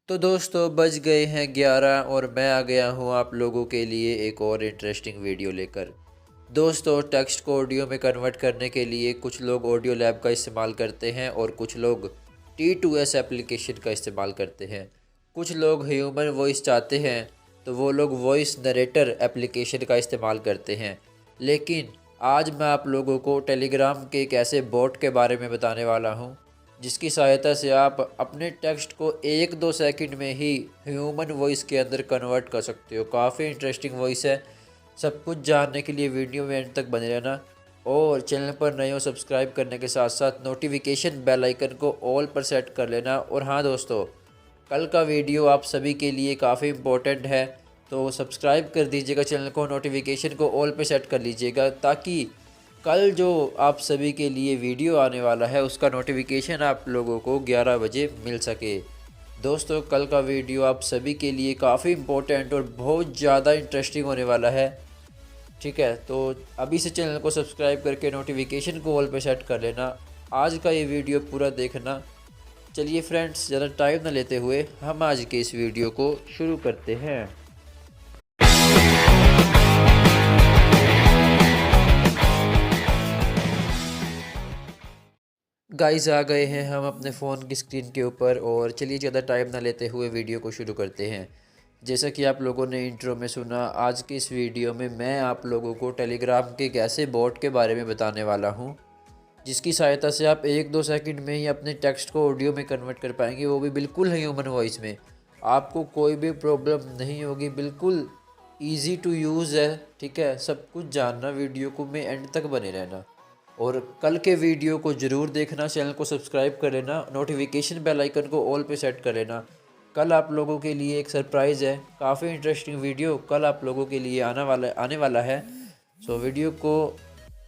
तो दोस्तों बज गए हैं 11 और मैं आ गया हूँ आप लोगों के लिए एक और इंटरेस्टिंग वीडियो लेकर। दोस्तों टेक्स्ट को ऑडियो में कन्वर्ट करने के लिए कुछ लोग ऑडियो लैब का इस्तेमाल करते हैं और कुछ लोग T2S एप्लीकेशन का इस्तेमाल करते हैं। कुछ लोग ह्यूमन वॉइस चाहते हैं तो वो लोग वॉइस नरेटर एप्लीकेशन का इस्तेमाल करते हैं। लेकिन आज मैं आप लोगों को टेलीग्राम के एक ऐसे बॉट के बारे में बताने वाला हूँ जिसकी सहायता से आप अपने टेक्स्ट को 1-2 सेकंड में ही ह्यूमन वॉइस के अंदर कन्वर्ट कर सकते हो। काफ़ी इंटरेस्टिंग वॉइस है। सब कुछ जानने के लिए वीडियो में एंड तक बने रहना और चैनल पर नए हो सब्सक्राइब करने के साथ साथ नोटिफिकेशन बेल आइकन को ऑल पर सेट कर लेना। और हाँ दोस्तों, कल का वीडियो आप सभी के लिए काफ़ी इम्पोर्टेंट है, तो सब्सक्राइब कर दीजिएगा चैनल को, नोटिफिकेशन को ऑल पे सेट कर लीजिएगा ताकि कल जो आप सभी के लिए वीडियो आने वाला है उसका नोटिफिकेशन आप लोगों को 11 बजे मिल सके। दोस्तों कल का वीडियो आप सभी के लिए काफ़ी इम्पोर्टेंट और बहुत ज़्यादा इंटरेस्टिंग होने वाला है। ठीक है, तो अभी से चैनल को सब्सक्राइब करके नोटिफिकेशन को ऑल पे सेट कर लेना। आज का ये वीडियो पूरा देखना। चलिए फ्रेंड्स, ज़्यादा टाइम ना लेते हुए हम आज के इस वीडियो को शुरू करते हैं। गाइस आ गए हैं हम अपने फ़ोन की स्क्रीन के ऊपर और चलिए ज़्यादा टाइम ना लेते हुए वीडियो को शुरू करते हैं। जैसा कि आप लोगों ने इंट्रो में सुना, आज की इस वीडियो में मैं आप लोगों को टेलीग्राम के एक ऐसे बॉट के बारे में बताने वाला हूं जिसकी सहायता से आप 1-2 सेकंड में ही अपने टेक्स्ट को ऑडियो में कन्वर्ट कर पाएंगे, वो भी बिल्कुल ह्यूमन वॉइस में। आपको कोई भी प्रॉब्लम नहीं होगी, बिल्कुल ईजी टू यूज़ है। ठीक है, सब कुछ जानना वीडियो को में एंड तक बने रहना और कल के वीडियो को ज़रूर देखना। चैनल को सब्सक्राइब कर लेना, नोटिफिकेशन बेल आइकन को ऑल पे सेट कर लेना। कल आप लोगों के लिए एक सरप्राइज़ है, काफ़ी इंटरेस्टिंग वीडियो कल आप लोगों के लिए आने वाला है। सो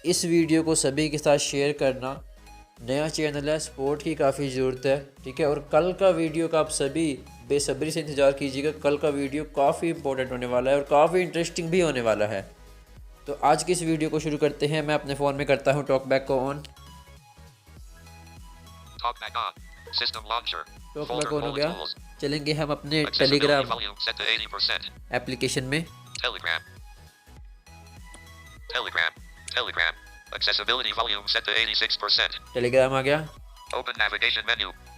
इस वीडियो को सभी के साथ शेयर करना। नया चैनल है, सपोर्ट की काफ़ी ज़रूरत है। ठीक है, और कल का वीडियो का आप सभी बेसब्री से इंतज़ार कीजिएगा। कल का वीडियो काफ़ी इंपॉर्टेंट होने वाला है और काफ़ी इंटरेस्टिंग भी होने वाला है। तो आज की इस वीडियो को शुरू करते हैं। मैं अपने फ़ोन में करता हूँ टॉकबैक को ऑन। टॉकबैक ऑन हो गया। चलेंगे हम अपने टेलीग्राम एप्लीकेशन में। टेलीग्राम आ गया।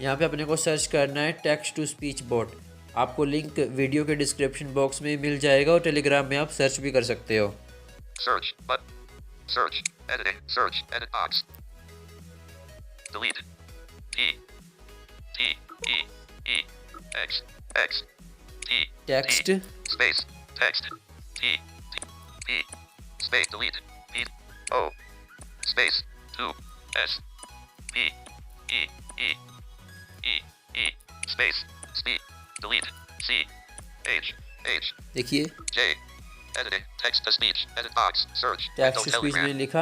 यहाँ पे अपने को सर्च करना है टेक्स्ट टू स्पीच बॉट। आपको लिंक वीडियो के डिस्क्रिप्शन बॉक्स में मिल जाएगा और टेलीग्राम में आप सर्च भी कर सकते हो। Search button. Search. Editing. Search. Edit box. Delete. T. T. E. E. X. X. T. Text. T. Space. Text. T. T. P. Space. Delete. P. O. Space. 2. S. P. E. E. E. E. Space. Speed. Delete. C. H. H. देखिए J. Editing, text to speech, edit box, search, text to speech में लिखा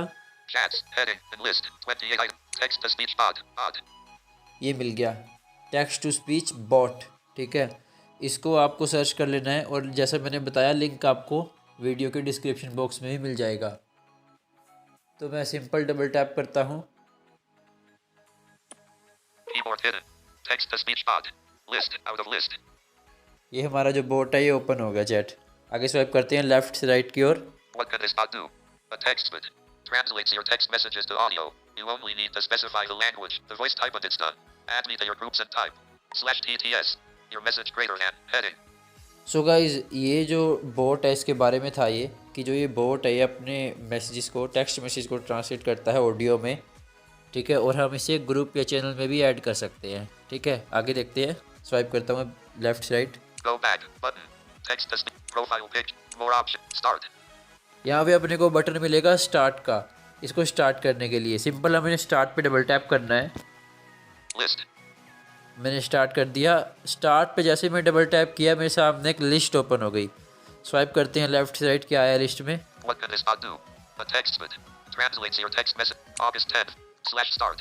chats, heading, and list, 28 item, text to speech bot, ये मिल गया text to speech bot। ठीक है, इसको आपको search कर लेना है और जैसा मैंने बताया लिंक आपको वीडियो के डिस्क्रिप्शन बॉक्स में ही मिल जाएगा। तो मैं सिंपल डबल टैप करता हूँ। Keyboard hidden, text to speech bot, list, out of list। ये हमारा जो बोट है ये ओपन हो गया चैट। आगे स्वाइप करते हैं लेफ्ट से राइट की ओर। What can this bot do? A text bot translates your text messages to audio. You only need to specify the language, the voice type, and it's done. Add me to your groups and type /TTS. Your message greater than heading. So guys, ये जो boat है इसके बारे में था ये कि जो ये बोट है ये अपने मैसेजेस को, टेक्स्ट मैसेज को ट्रांसलेट करता है ऑडियो में। ठीक है, और हम इसे ग्रुप या चैनल में भी ऐड कर सकते हैं। ठीक है, आगे देखते हैं। स्वाइप करता हूँ लेफ्ट से right. Go back button. Text to speech, profile pic, more option, start। यहाँ पे अपने को बटन मिलेगा स्टार्ट का। इसको स्टार्ट करने के लिए सिंपल हमें स्टार्ट पे डबल टैप करना है। लिस्ट मैंने स्टार्ट कर दिया। स्टार्ट पे जैसे मैं डबल टैप किया मेरे सामने एक लिस्ट ओपन हो गई। स्वाइप करते हैं लेफ्ट से राइट, क्या आया लिस्ट में। What can this bot do? A text bot translates your text message August 10th/start.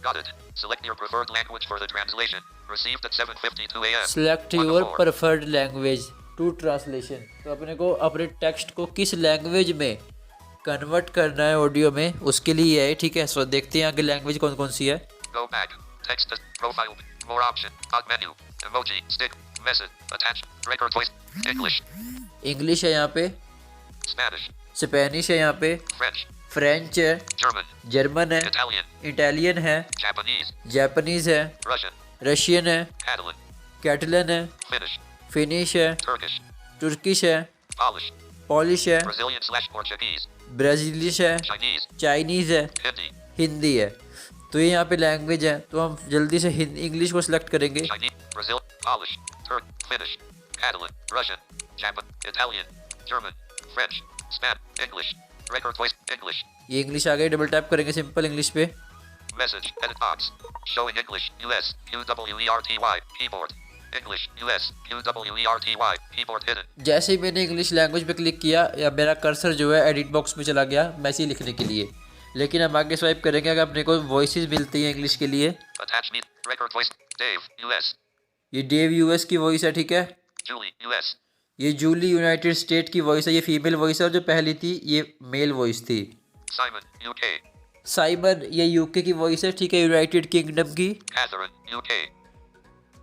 Got it. Select your preferred language for the translation. Received at 7:52 AM. Select your preferred language to translation. तो अपने को अपने text को किस language में convert करना है audio में, उसके लिए है। ठीक है, सो देखते हैं आगे लैंग्वेज कौन कौन सी है। Go back, text, profile, More option. Hot menu. Emoji. Stick. Message. Attach. Record voice. English. English है यहाँ पे, Spanish. स्पेनिश है यहाँ पे, French. फ्रेंच है, German. जर्मन है, Italian. इटालियन है, Japanese. जापानीज़ है, Russian. रशियन है, Catalan. कैटलन है, Finnish. फिनिश है, Turkish. तुर्किश है, Polish. पॉलिश है, Brazilian/Portuguese. ब्राज़ीलिश है, Chinese. चाइनीज़ है, Hindi. हिंदी है। तो ये यहाँ पे लैंग्वेज है, तो हम जल्दी से इंग्लिश को सिलेक्ट करेंगे। Chinese. Brazil. Polish. Turk. Finnish. Catalan. Russian. Japan. Italian. German. French. Spanish. English. Record voice. English. ये इंग्लिश आ गई, डबल टैप करेंगे सिंपल इंग्लिश पे। Message. Edit box. Showing English. US. QWERTY. Keyboard. English. US. QWERTY. Keyboard hidden. जैसे ही मैंने English language पे click किया या मेरा कर्सर जो है एडिट बॉक्स में चला गया मैसेज लिखने के लिए। लेकिन हम आगे स्वाइप करेंगे, अगर अपने को वॉइसेस मिलती है इंग्लिश के लिए। Attach me. Record voice. Dave. US. ये डेव यूएस की वॉइस है, ठीक है। Julie. US. ये जूली यूनाइटेड स्टेट की वॉइस है, ये फीमेल वॉइस है, और जो पहली थी ये मेल वॉइस थी। Simon. UK. साइमन ये यूके की वॉइस है, ठीक है, यूनाइटेड किंगडम की। Catherine. UK.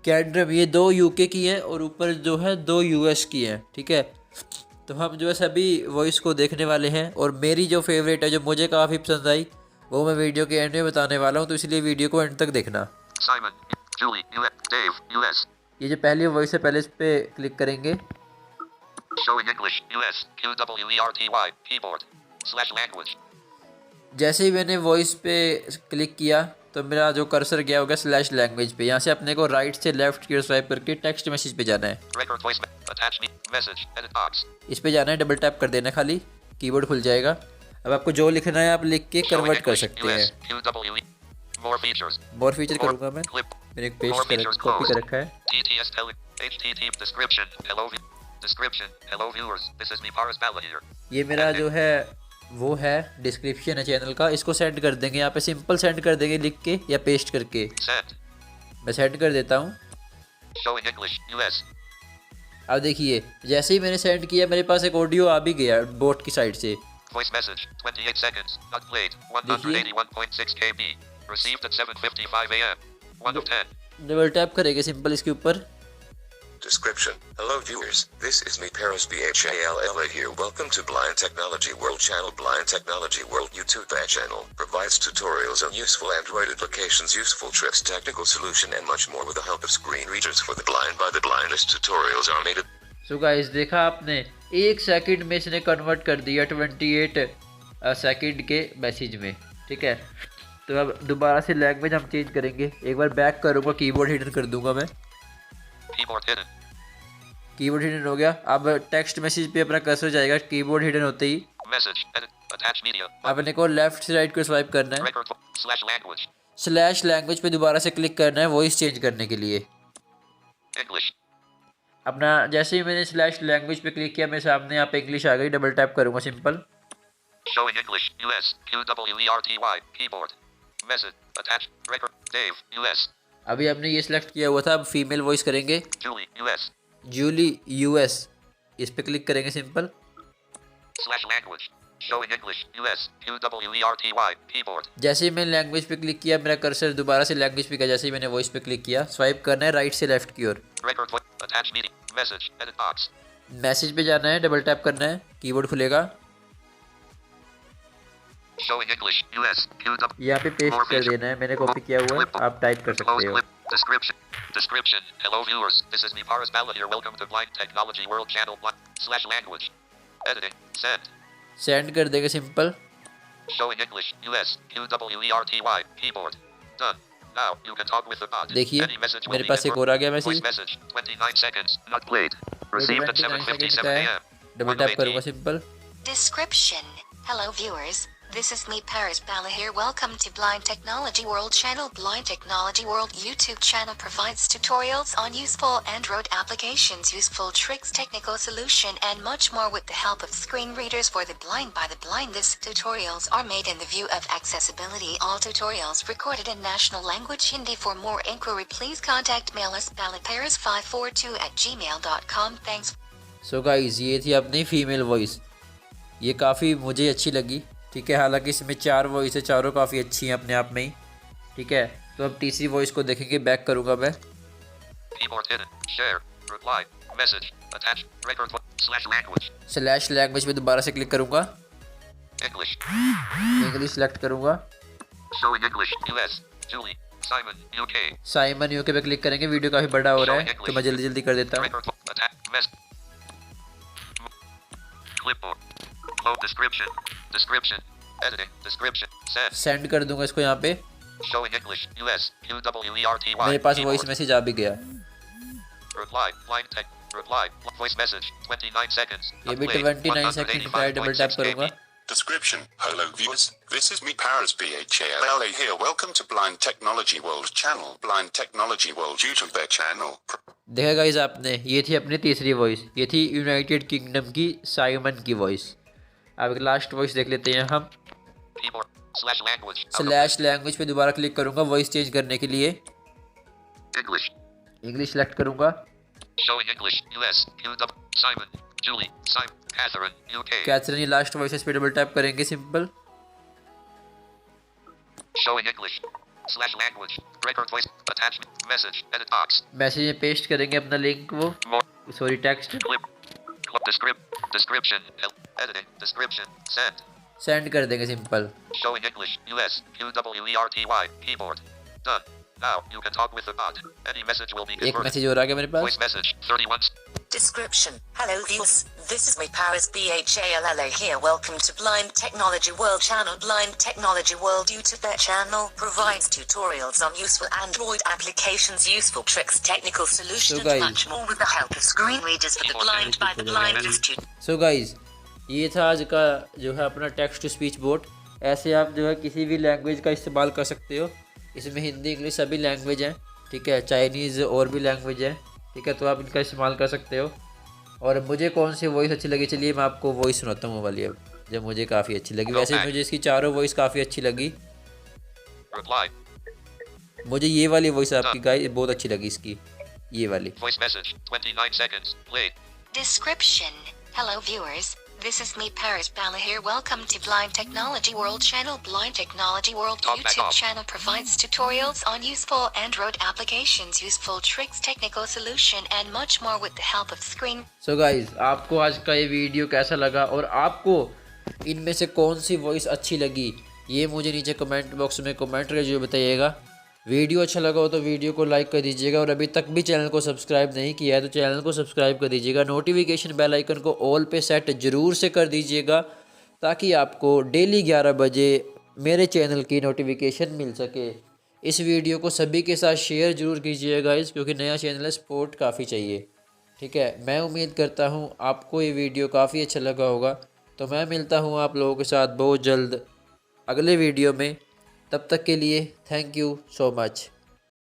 कैंड्रम ये 2 यूके की हैं और ऊपर जो है 2 यूएस की हैं, ठीक है। तो हम जो है सभी वॉइस को देखने वाले हैं, और मेरी जो फेवरेट है जो मुझे काफ़ी पसंद आई वो मैं वीडियो के एंड में बताने वाला हूँ, तो इसलिए वीडियो को एंड तक देखना। Simon. Julie. US. Dave. US. ये जो पहली वॉइस है पहले इस पर क्लिक करेंगे। Showing English. US. QWERTY. Keyboard. /language. जैसे ही मैंने वॉइस पे क्लिक किया तो मेरा जो कर्सर गया होगा स्लैश लैंग्वेज पे। यहाँ से अपने को राइट से लेफ्ट की ओर स्वाइप करके टेक्स्ट मैसेज पे जाना है। Record voice. Attach me. Message. Edit box. इस पे जाना है, डबल टैप कर देना, खाली कीबोर्ड खुल जाएगा। अब आपको जो लिखना है आप लिख के Showing कन्वर्ट कर English. सकते हैं। US. QWE. More features. मोर फीचर More करूँगा मैं, clip. मैंने एक More पेस्ट features कॉपी कर closed. रखा है। TTS telling. HTTP description. Hello. Description. Hello viewers. This is me Paris Bala here. ये मेरा जो है वो है डिस्क्रिप्शन है चैनल का, इसको सेंड कर देंगे। यहाँ पे सिंपल सेंड कर देंगे लिख के या पेस्ट करके। Send. मैं सेंड कर देता हूँ। Showing English. US. अब देखिए जैसे ही मैंने सेंड किया मेरे पास एक ऑडियो आ भी गया बोट की साइड से। Voice message. 28 seconds. Not played. 181.6 KB. Received at 7:55 a.m. 1 of 10. Double tap करेंगे सिंपल इसके ऊपर। Description. Hello viewers, this is me Paris BHALLA here. Welcome to Blind Technology World channel. Blind Technology World YouTube channel provides tutorials on useful Android applications, useful tricks, technical solution and much more with the help of screen readers for the blind by the blindest. Tutorials are made. So guys देखा आपने, 1 second में इसने convert कर दिया 28 second के message में, ठीक है। तो अब दोबारा से लैंग्वेज हम चेंज करेंगे। एक बार बैक करूँगा, कीबोर्ड हिडन कर दूंगा मैं। Keyboard hidden. कीबोर्ड हिडन हो गया। अब टेक्स्ट मैसेज पे अपना कर्सर जाएगा कीबोर्ड हिडन होते ही। Message. Edit. Attach media. अपने को लेफ्ट से राइट को स्वाइप करना है। Record. /language. स्लैश लैंग्वेज पे दोबारा से क्लिक करना है वॉइस चेंज करने के लिए। English. अपना जैसे ही मैंने स्लैश लैंग्वेज पे क्लिक किया मेरे सामने यहाँ पे इंग्लिश आ गई। डबल टैप करूँगा simple. Showing English. US. QWERTY. Keyboard. Message. Attach. Record. Dave. US. अभी हमने ये सिलेक्ट किया हुआ था, अब फीमेल वॉइस करेंगे। Julie. US. जूली यूएस, इस पे क्लिक करेंगे simple. /language. Showing English. US. QWERTY. Keyboard. जैसे ही मैंने लैंग्वेज पे क्लिक किया मेरा कर्सर दोबारा से लैंग्वेज पे गया। जैसे ही मैंने वॉइस पे क्लिक किया स्वाइप करना है राइट से लेफ्ट की ओर। Record voice. Attach meeting. Message. Edit box. Message पे जाना है, डबल टैप करना है, कीबोर्ड खुलेगा। Showing English. US. QW. यहाँ पे पेस्ट कर देना है, मैंने कॉपी किया हुआ है, आप टाइप कर सकते Close हो। clip. Description. Description. Hello viewers. This is me Paris Bala here. Welcome to Blind Technology World channel. /language. Editing. Send. Send कर देगा simple. Showing English. US. QWERTY. Keyboard. Done. Now you can talk with the bot. देखिए Any message will मेरे be पास एक और आ गया Voice message. message. 29 seconds. Not played. Received at 7:57 a.m. Double tap करूँगा simple. Description. Hello viewers, this is me Paris Bala here. Welcome to Blind Technology World channel. Blind Technology World YouTube channel provides tutorials on useful Android applications, useful tricks, technical solution and much more with the help of screen readers for the blind by the blind. These tutorials are made in the view of accessibility. All tutorials recorded in national language Hindi. For more inquiry please contact mail us balaparis542@gmail.com. Thanks. So guys ये थी अपनी female voice, ये काफ़ी मुझे अच्छी लगी, ठीक है। हालांकि इसमें 4 वॉइस है, चारों काफ़ी अच्छी हैं अपने आप में ही, ठीक है। तो अब तीसरी वॉइस को देखेंगे, बैक करूँगा मैं। Keyboard hidden. Share. Reply. Message. Attach. Record. Slash language. Slash language पे दोबारा से क्लिक करूँगा, English. इंग्लिश सेलेक्ट करूँगा। Showing English. US. Julie. Simon. UK. Simon UK पे क्लिक करेंगे। वीडियो काफ़ी बड़ा हो रहा है तो मैं जल्दी जल्दी कर देता हूँ। Record. Attach. Clipboard. Load description. Description. Editing. Description. Send. Send कर दूंगा इसको यहाँ पे। Showing English. US. QWERTY. मेरे पास वॉइस मैसेज आ भी गया। Reply. Line text. Reply. Voice message. 29 seconds. ये भी 29 सेकंड का है, डबल टैप करूँगा। Description. Hello viewers, this is me Paris BHALLA here. Welcome to Blind Technology World channel. Blind Technology World YouTube channel. देखा guys आपने, ये थी अपनी तीसरी वॉइस। ये थी यूनाइटेड किंगडम की साइमन की वॉइस। अब एक लास्ट वॉइस देख लेते हैं हम। Keyboard. Slash language. Slash language पे दोबारा क्लिक करूँगा वॉइस चेंज करने के लिए। English. इंग्लिश सेलेक्ट करूँगा। Showing English. US. QW. Simon. Julie. Simon. Catherine. UK. Catherine, ये लास्ट वॉइस पे डबल टैप करेंगे simple. Showing English. Slash language. Record voice. Attachment. Message. Edit box. Message में paste करेंगे अपना लिंक, वो More. Sorry text. Clip. Clip. Description. Editing. Description. Send. Send कर देंगे simple. Showing English. US. QWERTY. Keyboard. Done. Now you can talk with the bot. Any message will be एक converted. Message और आ गया मेरे Voice pass. message. 31. Description. Hello viewers, this is me Paris BHALLA here. Welcome to Blind Technology World channel. Blind Technology World YouTube channel provides tutorials on useful Android applications, useful tricks, technical solutions, So guys- and much more with the help of screen readers for the blind by the blind. This so guys, ये था आज का जो है अपना text to speech boat. ऐसे आप जो है किसी भी लैंग्वेज का इस्तेमाल कर सकते हो। इसमें हिंदी इंग्लिश सभी लैंग्वेज हैं, ठीक है, चाइनीज़ और भी लैंग्वेज है, ठीक है, तो आप इनका इस्तेमाल कर सकते हो। और मुझे कौन सी वॉइस अच्छी लगी, चलिए मैं आपको वॉइस सुनाता हूँ वो वाली अब, जब मुझे काफ़ी अच्छी लगी। वैसे मुझे इसकी चारों वॉइस काफ़ी अच्छी लगी। Reply. मुझे ये वाली वॉइस आपकी गाइस बहुत अच्छी लगी, इसकी ये वाली। Voice message. 29 seconds. Play. Description. Hello viewers, this is me Paris Bala here. Welcome to Blind Technology World channel. Blind Technology World Talk back YouTube off. channel provides tutorials on useful Android applications, useful tricks, technical solution and much more with the help of screen. So guys, आपको आज का ये video कैसा लगा और आपको इनमें से कौन सी वॉइस अच्छी लगी, ये मुझे नीचे कमेंट बॉक्स में कमेंट करके जो बताइएगा। वीडियो अच्छा लगा हो तो वीडियो को लाइक कर दीजिएगा और अभी तक भी चैनल को सब्सक्राइब नहीं किया है तो चैनल को सब्सक्राइब कर दीजिएगा। नोटिफिकेशन बेल आइकन को ऑल पे सेट ज़रूर से कर दीजिएगा ताकि आपको डेली 11 बजे मेरे चैनल की नोटिफिकेशन मिल सके। इस वीडियो को सभी के साथ शेयर ज़रूर कीजिएगा क्योंकि नया चैनल है, सपोर्ट काफ़ी चाहिए, ठीक है। मैं उम्मीद करता हूँ आपको ये वीडियो काफ़ी अच्छा लगा होगा। तो मैं मिलता हूँ आप लोगों के साथ बहुत जल्द अगले वीडियो में। तब तक के लिए थैंक यू सो मच।